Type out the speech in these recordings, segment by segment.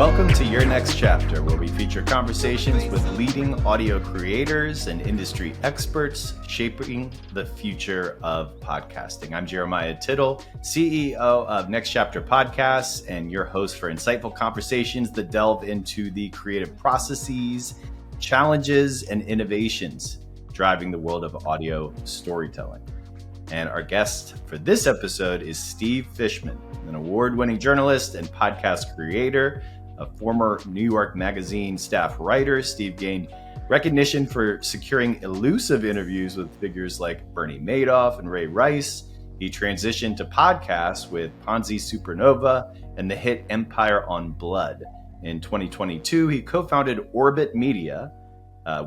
Welcome to Your Next Chapter, where we feature conversations with leading audio creators and industry experts shaping the future of podcasting. I'm Jeremiah Tittle, CEO of Next Chapter Podcasts, and your host for insightful conversations that delve into the creative processes, challenges, and innovations driving the world of audio storytelling. And our guest for this episode is Steve Fishman, an award-winning journalist and podcast creator, a former New York Magazine staff writer. Steve gained recognition for securing elusive interviews with figures like Bernie Madoff and Ray Rice. He transitioned to podcasts with Ponzi Supernova and the hit Empire on Blood. In 2022, he co-founded Orbit Media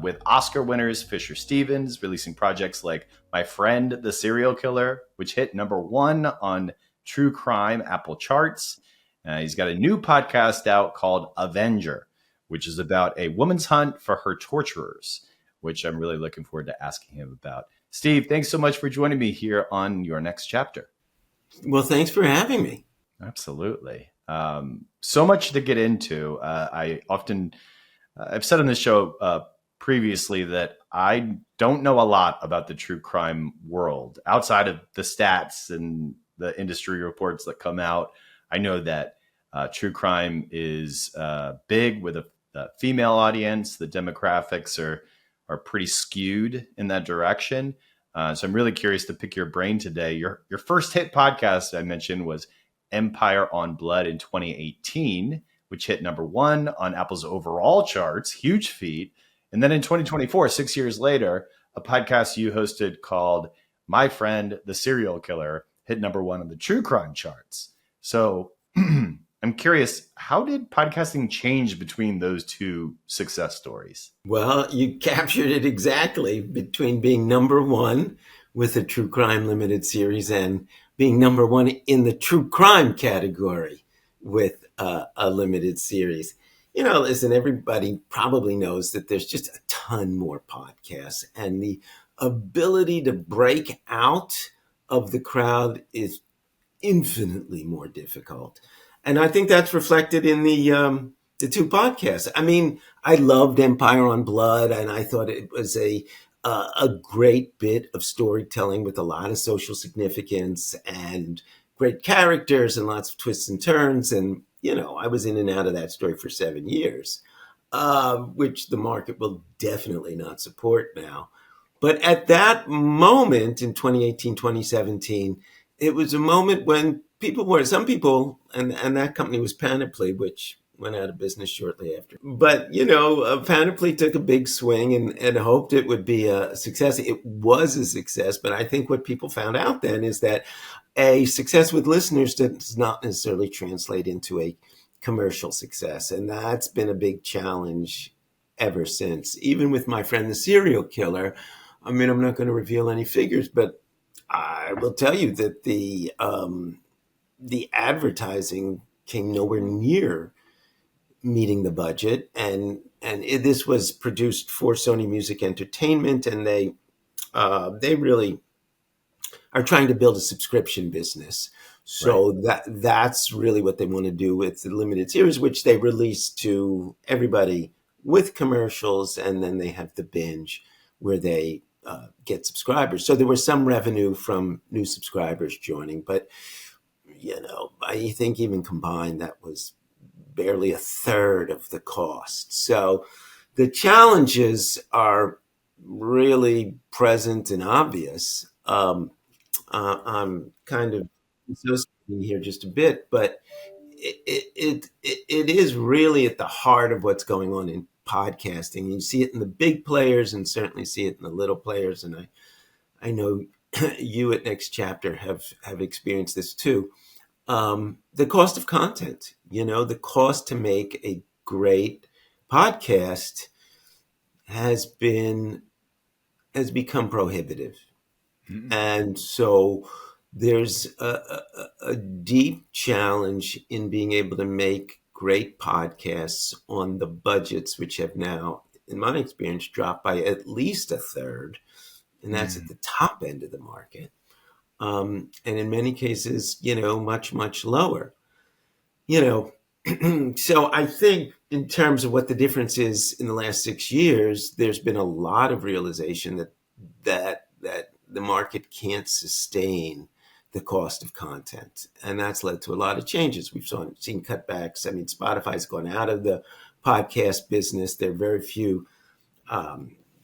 with Oscar winners Fisher Stevens, releasing projects like My Friend, the Serial Killer, which hit #1 on True Crime Apple charts. He's got a new podcast out called Avenger, which is about a woman's hunt for her torturers, which I'm really looking forward to asking him about. Steve, thanks so much for joining me here on Your Next Chapter. Well, thanks for having me. Absolutely. So much to get into. I've said on this show previously that I don't know a lot about the true crime world outside of the stats and the industry reports that come out. I know that true crime is big with a female audience. The demographics are pretty skewed in that direction. So I'm really curious to pick your brain today. Your first hit podcast I mentioned was Empire on Blood in 2018, which hit #1 on Apple's overall charts, huge feat. And then in 2024, 6 years later, a podcast you hosted called My Friend, the Serial Killer hit #1 on the true crime charts. So I'm curious, how did podcasting change between those two success stories? Well, you captured it exactly, between being #1 with a true crime limited series and being #1 in the true crime category with a limited series. You know, listen, everybody probably knows that there's just a ton more podcasts, and the ability to break out of the crowd is infinitely more difficult. And I think that's reflected in the two podcasts. I mean, I loved Empire on Blood, and I thought it was a great bit of storytelling with a lot of social significance and great characters and lots of twists and turns. And, you know, I was in and out of that story for 7 years, which the market will definitely not support now. But at that moment in 2018, 2017, it was a moment when some people, and that company was Panoply, which went out of business shortly after. But, you know, Panoply took a big swing and hoped it would be a success. It was a success, but I think what people found out then is that a success with listeners does not necessarily translate into a commercial success. And that's been a big challenge ever since. Even with My Friend, the Serial Killer, I mean, I'm not going to reveal any figures, but I will tell you that the advertising came nowhere near meeting the budget, and this was produced for Sony Music Entertainment, and they really are trying to build a subscription business. So right. That's really what they want to do with the limited series, which they release to everybody with commercials, and then they have the binge where they get subscribers. So there was some revenue from new subscribers joining, but you know, I think even combined, that was barely a third of the cost. So the challenges are really present and obvious. I'm kind of associating here just a bit, but it is really at the heart of what's going on in podcasting. You see it in the big players and certainly see it in the little players. And I know you at Next Chapter have experienced this too. The cost of content, you know, the cost to make a great podcast has become prohibitive. Mm-hmm. And so there's a deep challenge in being able to make great podcasts on the budgets, which have now, in my experience, dropped by at least a third. And that's at the top end of the market. And in many cases, you know, much, much lower. You know, So I think in terms of what the difference is in the last 6 years, there's been a lot of realization that the market can't sustain the cost of content, and that's led to a lot of changes. Seen cutbacks. I mean, Spotify's gone out of the podcast business. There are very few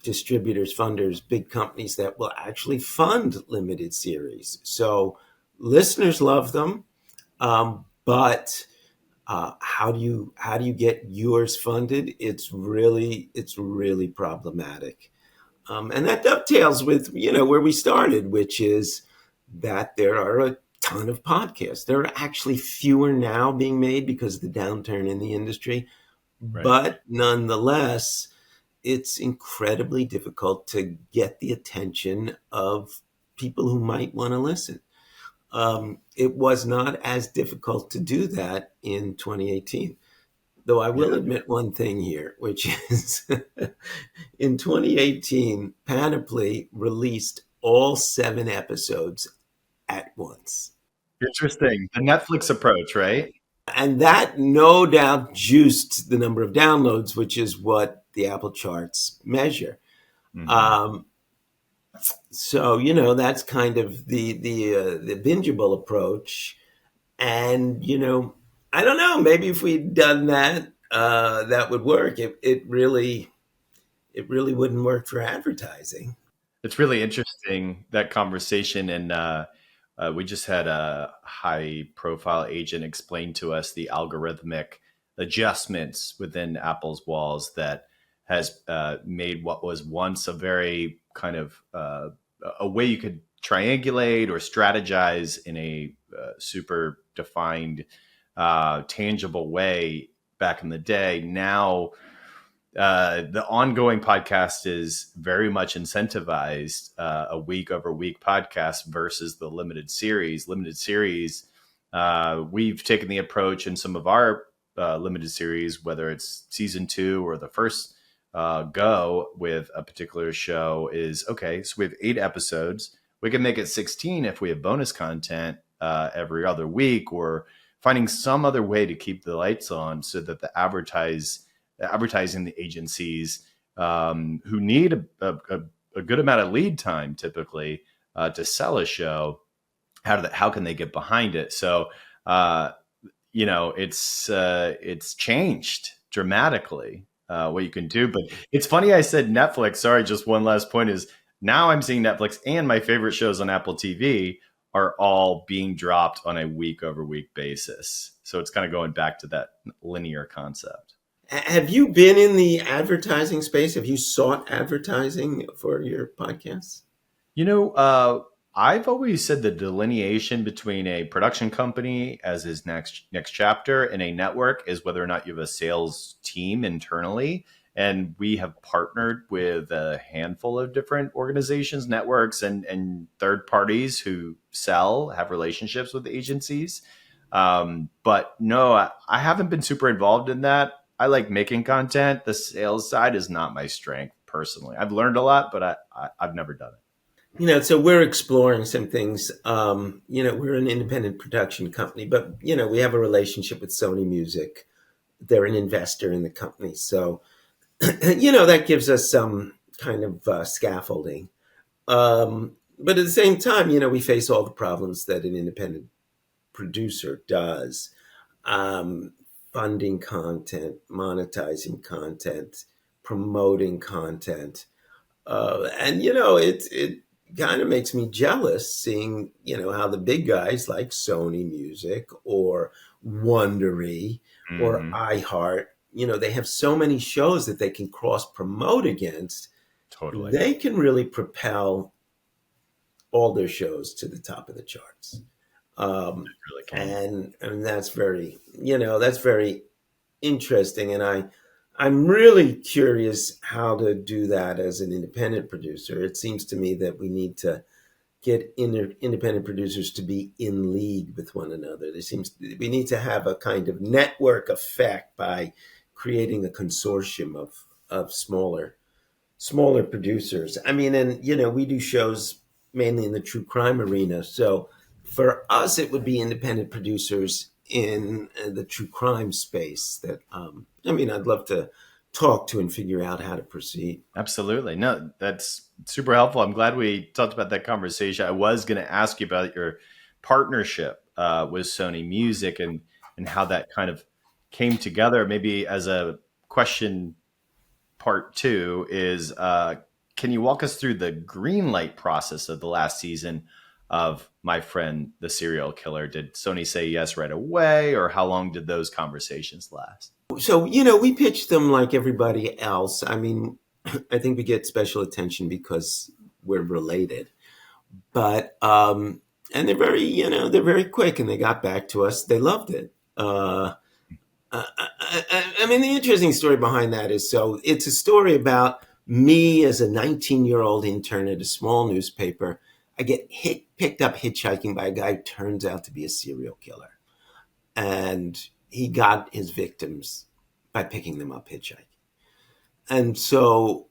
distributors, funders, big companies that will actually fund limited series. So listeners love them, but how do you get yours funded? It's really problematic, and that dovetails with where we started, which is that there are a ton of podcasts. There are actually fewer now being made because of the downturn in the industry, Right. but nonetheless, it's incredibly difficult to get the attention of people who might want to listen. It was not as difficult to do that in 2018. Though I will Yeah. admit one thing here, which is in 2018, Panoply released all 7 episodes at once. Interesting. The Netflix approach, right? And that no doubt juiced the number of downloads, which is what the Apple charts measure. Hmm. Um, so that's kind of the bingeable approach. And I don't know. Maybe if we'd done that, that would work. It really wouldn't work for advertising. It's really interesting that conversation, and we just had a high-profile agent explain to us the algorithmic adjustments within Apple's walls that has made what was once a very kind of a way you could triangulate or strategize in a super defined, tangible way back in the day. Now the ongoing podcast is very much incentivized, a week over week podcast versus the limited series. Limited series, we've taken the approach in some of our limited series, whether it's season 2 or the first go with a particular show, is okay. So we have 8 episodes. We can make it 16 if we have bonus content every other week, or finding some other way to keep the lights on so that the advertising the agencies who need a good amount of lead time typically to sell a show, how can they get behind it? So it's changed dramatically what you can do. But it's funny I said Netflix. Sorry, just one last point is now I'm seeing Netflix and my favorite shows on Apple TV are all being dropped on a week over week basis. So it's kind of going back to that linear concept. Have you been in the advertising space? Have you sought advertising for your podcasts? You know, I've always said the delineation between a production company as his next chapter and a network is whether or not you have a sales team internally. And we have partnered with a handful of different organizations, networks, and third parties who have relationships with agencies. But no, I haven't been super involved in that. I like making content. The sales side is not my strength personally. I've learned a lot, but I've never done it. So we're exploring some things. We're an independent production company, but we have a relationship with Sony Music. They're an investor in the company, so that gives us some kind of scaffolding. But at the same time, we face all the problems that an independent producer does. Um, Funding content, monetizing content, promoting content. And it kind of makes me jealous seeing how the big guys like Sony Music or Wondery or Hmm. iHeart, they have so many shows that they can cross promote against. Totally. They can really propel all their shows to the top of the charts. Really can. And that's very interesting. And I'm really curious how to do that as an independent producer. It seems to me that we need to get independent producers to be in league with one another. We need to have a kind of network effect by creating a consortium of smaller producers. I mean, and we do shows mainly in the true crime arena. So for us, it would be independent producers in the true crime space that, I'd love to talk to and figure out how to proceed. Absolutely. No, that's super helpful. I'm glad we talked about that conversation. I was going to ask you about your partnership with Sony Music and how that kind of came together. Maybe as a question part two is, can you walk us through the green light process of the last season of My Friend the Serial Killer? Did Sony say yes right away, or how long did those conversations last? So, we pitched them like everybody else. I mean, I think we get special attention because we're related. But, and they're very quick, and they got back to us. They loved it. I mean, the interesting story behind that is, so it's a story about me as a 19-year-old intern at a small newspaper. I get picked up hitchhiking by a guy who turns out to be a serial killer. And he got his victims by picking them up hitchhiking. And so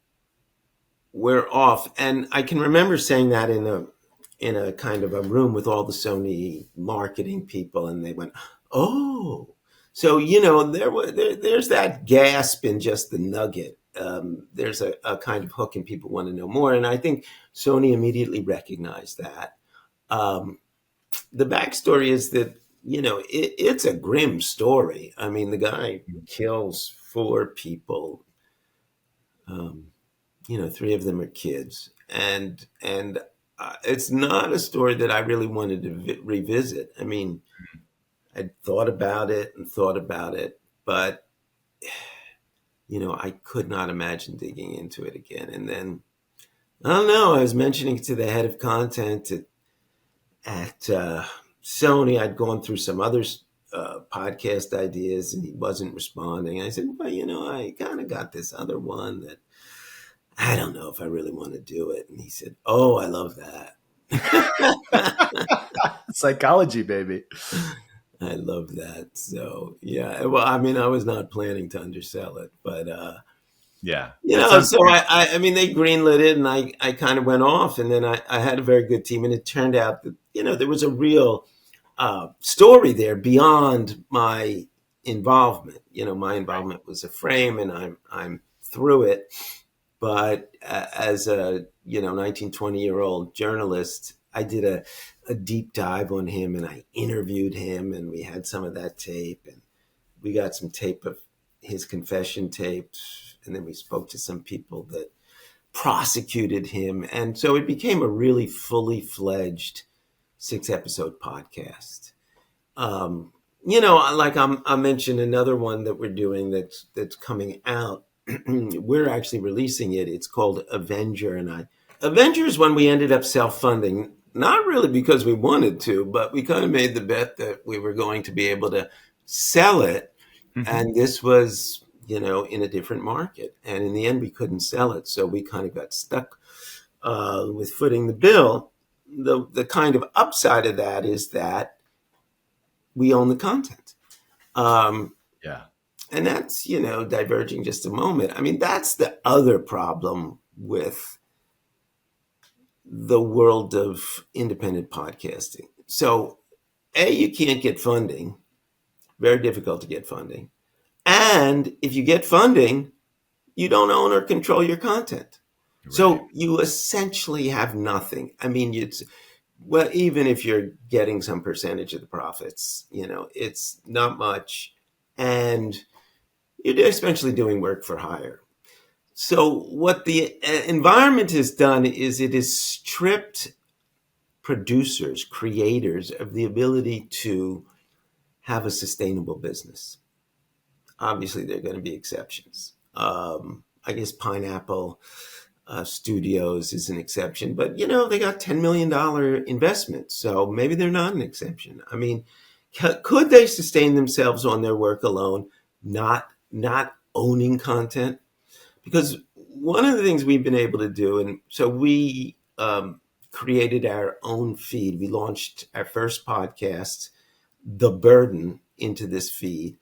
we're off. And I can remember saying that in a kind of a room with all the Sony marketing people, and they went, "Oh." So, there's that gasp in just the nugget. There's a kind of hook, and people want to know more. And I think Sony immediately recognized that. The backstory is that, it's a grim story. I mean, the guy kills 4 people. 3 of them are kids. And it's not a story that I really wanted to revisit. I mean, I thought about it, but I could not imagine digging into it again. And then, I don't know, I was mentioning to the head of content at Sony, I'd gone through some other podcast ideas, and he wasn't responding. I said, well, I kind of got this other one that I don't know if I really want to do it. And he said, oh, I love that. Psychology, baby. I love that. So, yeah. Well, I mean, I was not planning to undersell it, but, yeah. So I mean, they greenlit it, and I kind of went off, and then I had a very good team, and it turned out that, there was a real story there beyond my involvement. My involvement was a frame, and I'm through it. But as a 19, 20-year-old journalist, I did a deep dive on him, and I interviewed him, and we had some of that tape, and we got some tape of his confession tapes, and then we spoke to some people that prosecuted him. And so it became a really fully fledged 6-episode podcast. Like I mentioned another one that we're doing that's coming out. We're actually releasing it. It's called Avenger. And Avenger is when we ended up self-funding, not really because we wanted to, but we kind of made the bet that we were going to be able to sell it. Mm-hmm. And this was, in a different market. And in the end, we couldn't sell it. So we kind of got stuck with footing the bill. The kind of upside of that is that we own the content. Yeah. And that's, diverging just a moment. I mean, that's the other problem with the world of independent podcasting. So, you can't get funding. Very difficult to get funding. And if you get funding, you don't own or control your content. Right. So you essentially have nothing. I mean, even if you're getting some percentage of the profits, it's not much. And you're essentially doing work for hire. So what the environment has done is it has stripped producers, creators of the ability to have a sustainable business. Obviously, there are going to be exceptions. I guess Pineapple Studios is an exception, but they got $10 million investment, so maybe they're not an exception. I mean, could they sustain themselves on their work alone, not owning content? Because one of the things we've been able to do, and so we created our own feed. We launched our first podcast, The Burden, into this feed.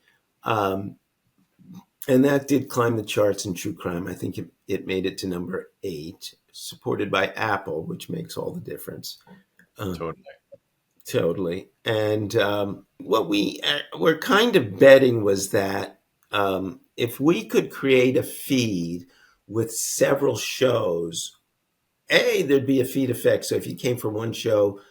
And that did climb the charts in true crime. I think it made it to number 8, supported by Apple, which makes all the difference. Totally. Totally. And what we were kind of betting was that if we could create a feed with several shows, A, there'd be a feed effect. So if you came for one show,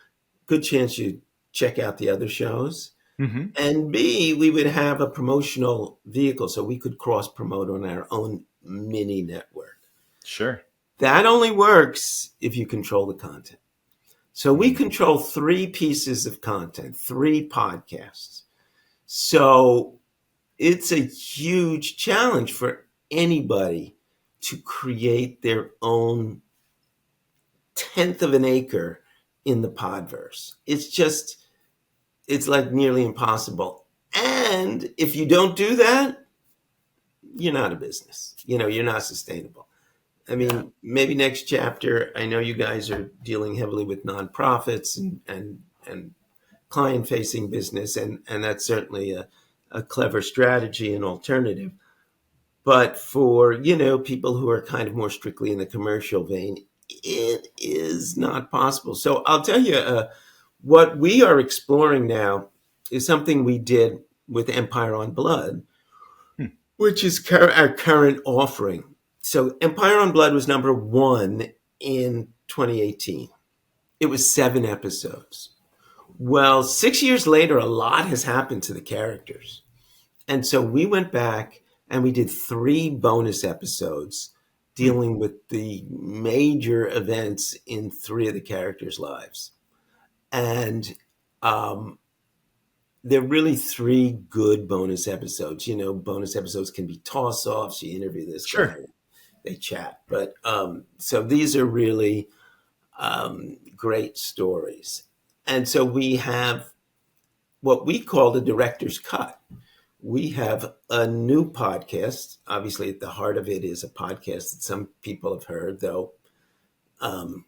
good chance you'd check out the other shows. Hmm. And B, we would have a promotional vehicle so we could cross promote on our own mini network. Sure. That only works if you control the content. So we Mm. control three pieces of content, three podcasts. So it's a huge challenge for anybody to create their own tenth of an acre in the podverse. It's like nearly impossible. And if you don't do that, you're not a business. You're not sustainable. I Yeah. mean, maybe next chapter, I know you guys are dealing heavily with nonprofits and client facing business, and that's certainly a clever strategy and alternative. But for, people who are kind of more strictly in the commercial vein, it is not possible. So I'll tell you, what we are exploring now is something we did with Empire on Blood, Hmm. which is our current offering. So Empire on Blood was number one in 2018. It was 7 episodes. Well, 6 years later, a lot has happened to the characters. And so we went back and we did 3 bonus episodes Hmm. dealing with the major events in 3 of the characters' lives. And um, they're really 3 good bonus episodes. Bonus episodes can be toss offs. You interview this guy, Sure. they chat. But so these are really great stories. And so we have what we call the director's cut. We have a new podcast. Obviously, at the heart of it is a podcast that some people have heard, though. Um,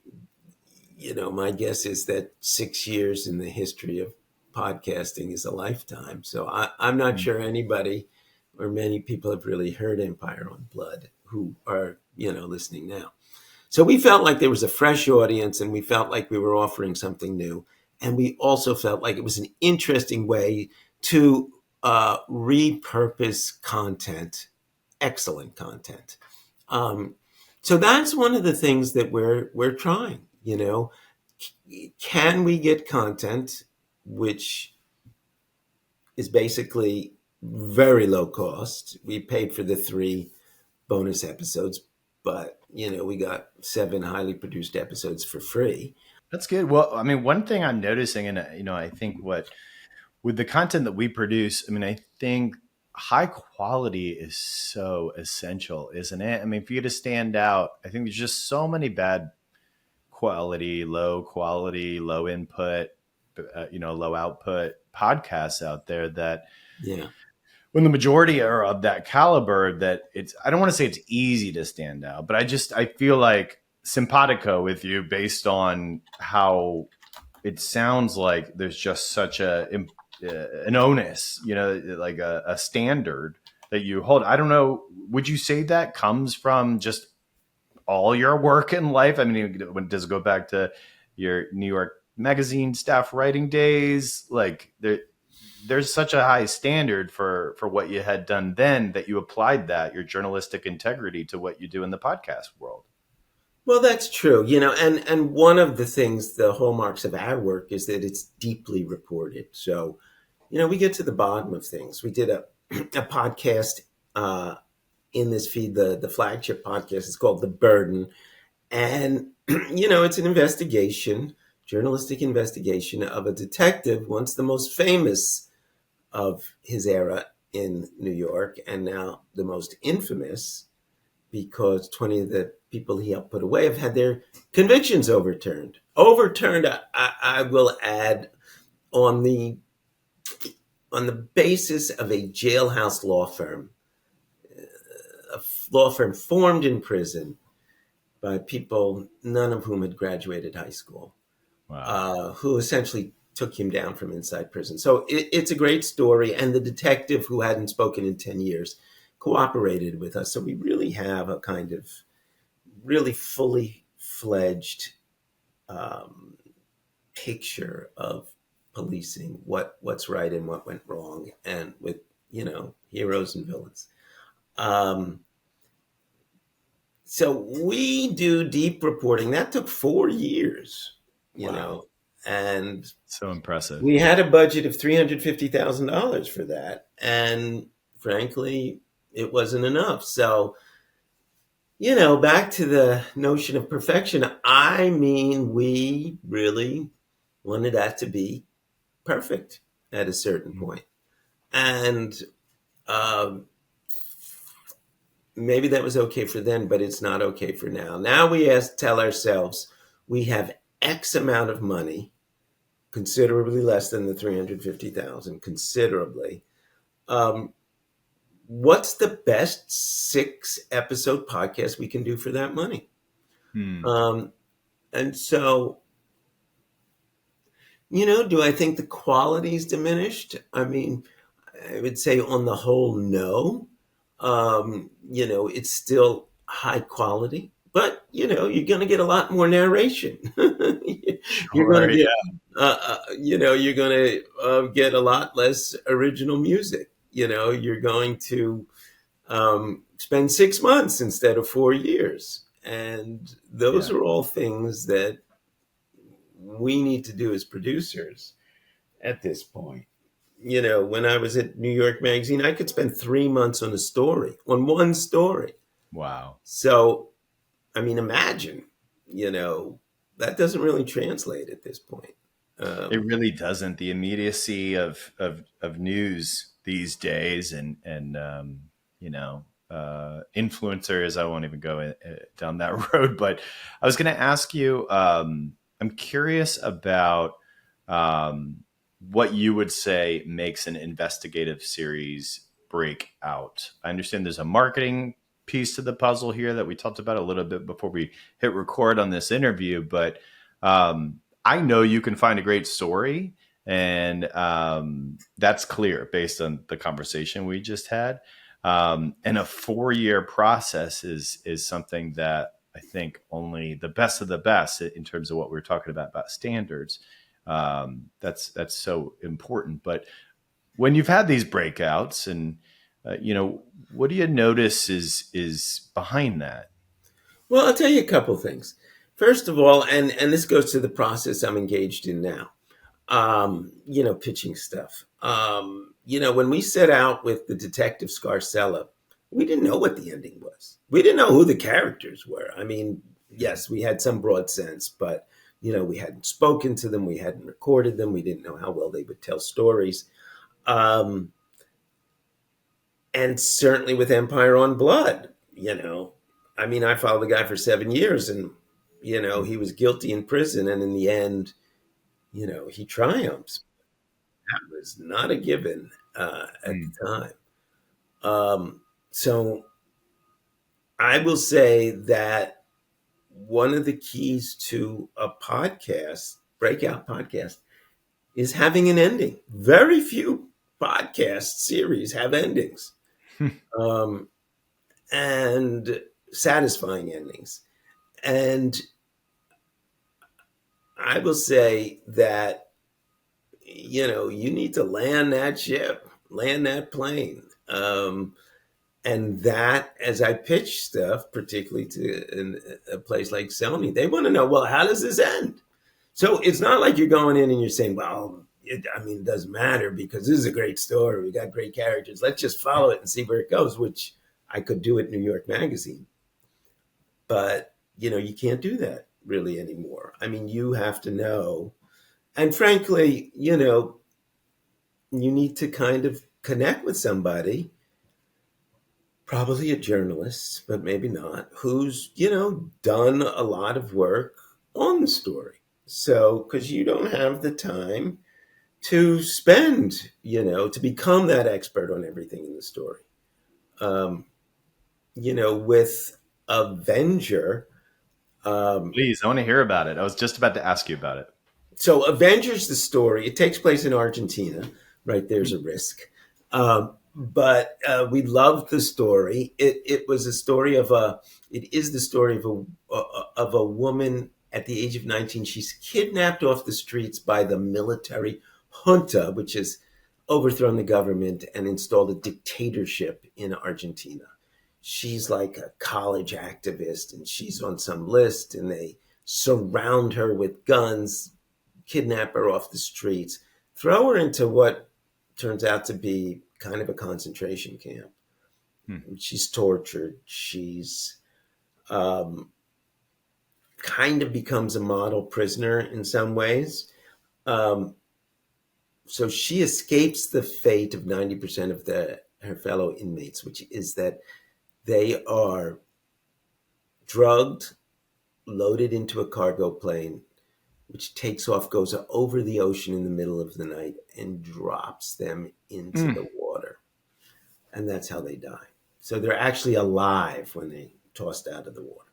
my guess is that 6 years in the history of podcasting is a lifetime. So I'm not Mm. sure anybody or many people have really heard Empire on Blood who are, listening now. So we felt like there was a fresh audience and we felt like we were offering something new. And we also felt like it was an interesting way to repurpose content, excellent content. Um, so that's one of the things that we're trying. Can we get content which is basically very low cost? We paid for the 3 bonus episodes, but we got 7 highly produced episodes for free. That's good. Well, I mean, one thing I'm noticing, and I think what with the content that we produce, I mean, I think high quality is so essential, isn't it? I mean, for you to stand out, I think there's just so many bad quality, low input, low output podcasts out there that Yeah. when the majority are of that caliber, that I don't want to say it's easy to stand out, but I feel like simpatico with you based on how it sounds like there's just such an onus, like a standard that you hold. I don't know. Would you say that comes from just all your work in life? I mean, does it go back to your New York Magazine staff writing days? Like there's such a high standard for what you had done then that you applied that your journalistic integrity to what you do in the podcast world. Well, that's true. And one of the things, the hallmarks of our work is that it's deeply reported. So, we get to the bottom of things. We did a podcast in this feed, the flagship podcast. It's called The Burden. And, it's an investigation, journalistic investigation of a detective, once the most famous of his era in New York, and now the most infamous because 20 of the people he helped put away have had their convictions overturned. Overturned, I will add, on the basis of a jailhouse a law firm formed in prison by people, none of whom had graduated high school, Wow. who essentially took him down from inside prison. So it's a great story. And the detective, who hadn't spoken in 10 years, cooperated with us. So we really have a kind of really fully fledged picture of policing what's right and what went wrong, and with heroes and villains. Um, so we do deep reporting. That took 4 years, Wow. and So impressive. we had a budget of $350,000 for that, and frankly, it wasn't enough. So, back to the notion of perfection. I mean, we really wanted that to be perfect at a certain point. And um, maybe that was okay for then, but it's not okay for now. Now we tell ourselves we have X amount of money, considerably less than the 350,000, considerably. Um, what's the best 6-episode podcast we can do for that money? Hmm. Um, and so, do I think the quality's diminished? I mean, I would say on the whole, no. It's still high quality, but you're going to get a lot more narration. You're going Sure. to get, Yeah. you're going to get a lot less original music. You're going to spend 6 months instead of 4 years, and those Yeah. are all things that we need to do as producers at this point. When I was at New York Magazine, I could spend 3 months on one story. Wow. So, I mean, imagine, that doesn't really translate at this point. It really doesn't. The immediacy of news these days, and influencers. I won't even go down that road. But I was going to ask you. I'm curious about um, what you would say makes an investigative series break out. I understand there's a marketing piece to the puzzle here that we talked about a little bit before we hit record on this interview, but I know you can find a great story, and that's clear based on the conversation we just had. And a 4-year process is something that I think only the best of the best in terms of what we're talking about standards. That's so important. But when you've had these breakouts, and what do you notice is behind that? Well, I'll tell you a couple things. First of all, and this goes to the process I'm engaged in now. Pitching stuff. When we set out with the Detective Scarcella, we didn't know what the ending was. We didn't know who the characters were. I mean, yes, we had some broad sense, but we hadn't spoken to them, we hadn't recorded them, we didn't know how well they would tell stories. And certainly with Empire on Blood, I mean, I followed the guy for 7 years, and he was guilty in prison, and in the end, he triumphs. That was not a given at the time. So I will say that one of the keys to a breakout podcast, is having an ending. Very few podcast series have endings, um, and satisfying endings. And I will say that you need to land that ship, land that plane. And that, as I pitch stuff, particularly to a place like Sony, they want to know, well, how does this end? So it's not like you're going in and you're saying, well, it doesn't matter because this is a great story. We got great characters. Let's just follow it and see where it goes, which I could do at New York Magazine. But, you can't do that really anymore. I mean, you have to know. And frankly, you need to kind of connect with somebody, probably a journalist, but maybe not, who's, done a lot of work on the story. So, because you don't have the time to spend, to become that expert on everything in the story. With Avenger, Please, I want to hear about it. I was just about to ask you about it. so Avengers, the story, it takes place in Argentina, right? There's a risk. But we loved the story. It was a story it is the story of a woman at the age of 19. She's kidnapped off the streets by the military junta, which has overthrown the government and installed a dictatorship in Argentina. She's like a college activist, and she's on some list, and they surround her with guns, kidnap her off the streets, throw her into what turns out to be kind of a concentration camp. She's tortured. She's kind of becomes a model prisoner in some ways. So she escapes the fate of 90% of her fellow inmates, which is that they are drugged, loaded into a cargo plane, which takes off, goes over the ocean in the middle of the night, and drops them into the water. And that's how they die. So they're actually alive when they tossed out of the water.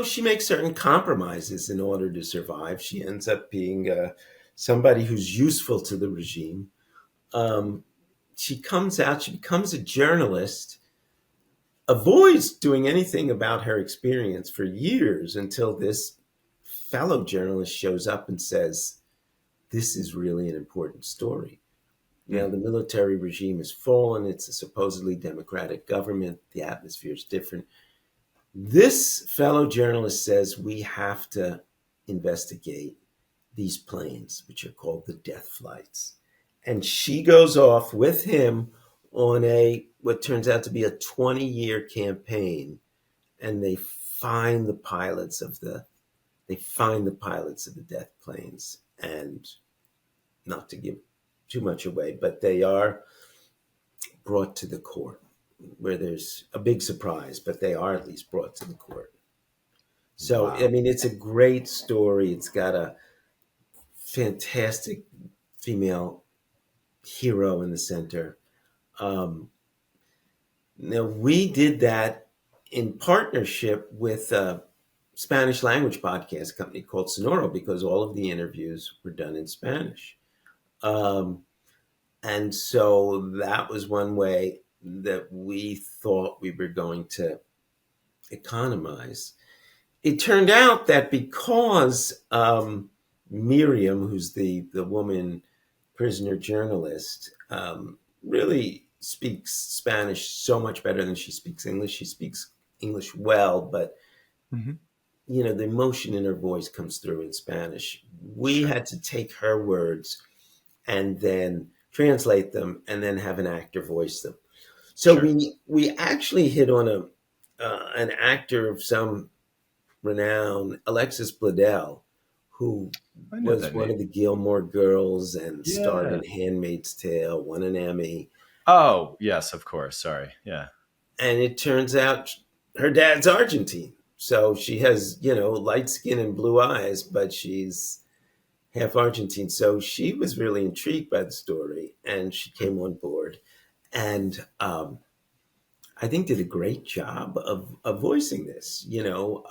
She makes certain compromises in order to survive. She ends up being somebody who's useful to the regime. She comes out, she becomes a journalist, avoids doing anything about her experience for years until this fellow journalist shows up and says, this is really an important story. The military regime has fallen. It's a supposedly democratic government. The atmosphere is different. This fellow journalist says we have to investigate these planes, which are called the death flights. And she goes off with him on what turns out to be a 20-year campaign, and they find the pilots of the death planes. And not to give too much away, but they are brought to the court, where there's a big surprise, but they are at least brought to the court. So, wow. I mean, it's a great story. It's got a fantastic female hero in the center. Now, we did that in partnership with a Spanish language podcast company called Sonoro, because all of the interviews were done in Spanish. And so that was one way that we thought we were going to economize. It turned out that because Miriam, who's the woman prisoner journalist, really speaks Spanish so much better than she speaks English. She speaks English well, but the emotion in her voice comes through in Spanish. We had to take her words and then translate them and then have an actor voice them. So we actually hit on an actor of some renown, Alexis Bledel, who was one of the Gilmore Girls and starred in Handmaid's Tale, won an Emmy. Oh, yes, of course. Sorry. Yeah. And it turns out her dad's Argentine. So she has, light skin and blue eyes, but she's half Argentine. So she was really intrigued by the story, and she came on board. And I think did a great job of voicing this. It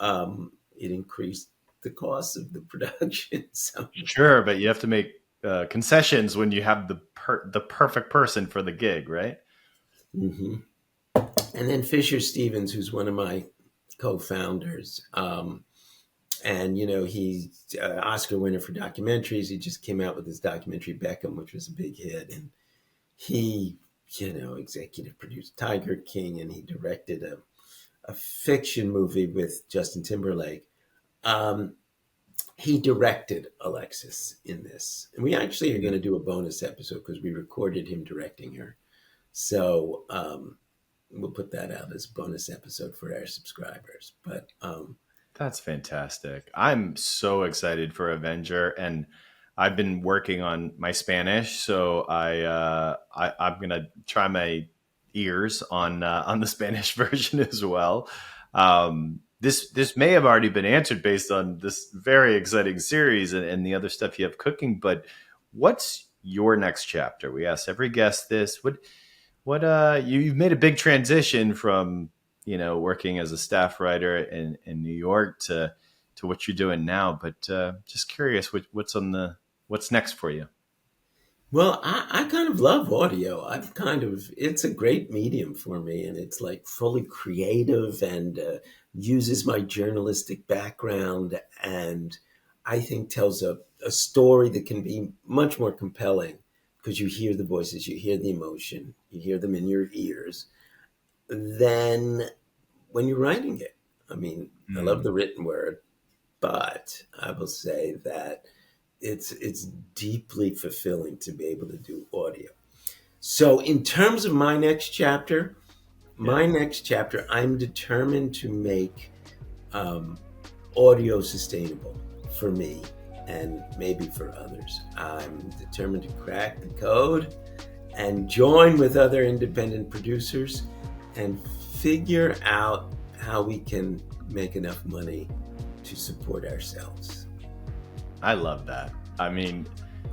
increased the cost of the production. So. Sure, but you have to make concessions when you have the perfect person for the gig, right? Mm-hmm. And then Fisher Stevens, who's one of my co-founders, and he's an Oscar winner for documentaries. He just came out with his documentary Beckham, which was a big hit, and he executive produced Tiger King, and he directed a fiction movie with Justin Timberlake. He directed Alexis in this. And we actually are going to do a bonus episode because we recorded him directing her. So we'll put that out as a bonus episode for our subscribers. But that's fantastic. I'm so excited for Avenger, and I've been working on my Spanish, so I'm gonna try my ears on the Spanish version as well. This may have already been answered based on this very exciting series and the other stuff you have cooking. But what's your next chapter? We ask every guest this. What you've made a big transition from working as a staff writer in New York to what you're doing now. But just curious, what's next for you? Well, I kind of love audio. It's a great medium for me, and it's like fully creative and uses my journalistic background. And I think tells a story that can be much more compelling because you hear the voices, you hear the emotion, you hear them in your ears than when you're writing it. I mean, I love the written word, but I will say that it's deeply fulfilling to be able to do audio. So in terms of my next chapter, I'm determined to make audio sustainable for me and maybe for others. I'm determined to crack the code and join with other independent producers and figure out how we can make enough money to support ourselves. I love that. I mean,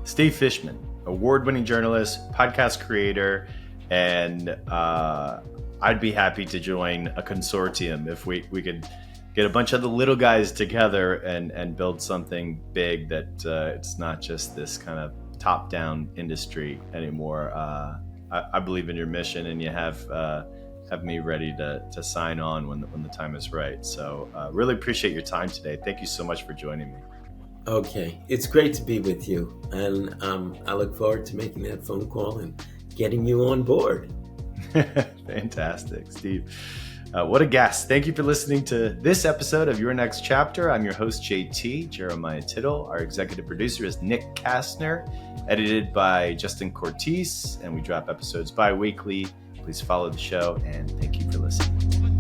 Steve Fishman, award-winning journalist, podcast creator, and I'd be happy to join a consortium if we could get a bunch of the little guys together and build something big that it's not just this kind of top-down industry anymore. I believe in your mission, and you have me ready to sign on when the time is right. So really appreciate your time today. Thank you so much for joining me. Okay, it's great to be with you, and I look forward to making that phone call and getting you on board. Fantastic, Steve. What a guest. Thank you for listening to this episode of Your Next Chapter. I'm your host, JT, Jeremiah Tittle. Our executive producer is Nick Kastner, edited by Justin Cortese, and we drop episodes bi-weekly. Please follow the show, and thank you for listening.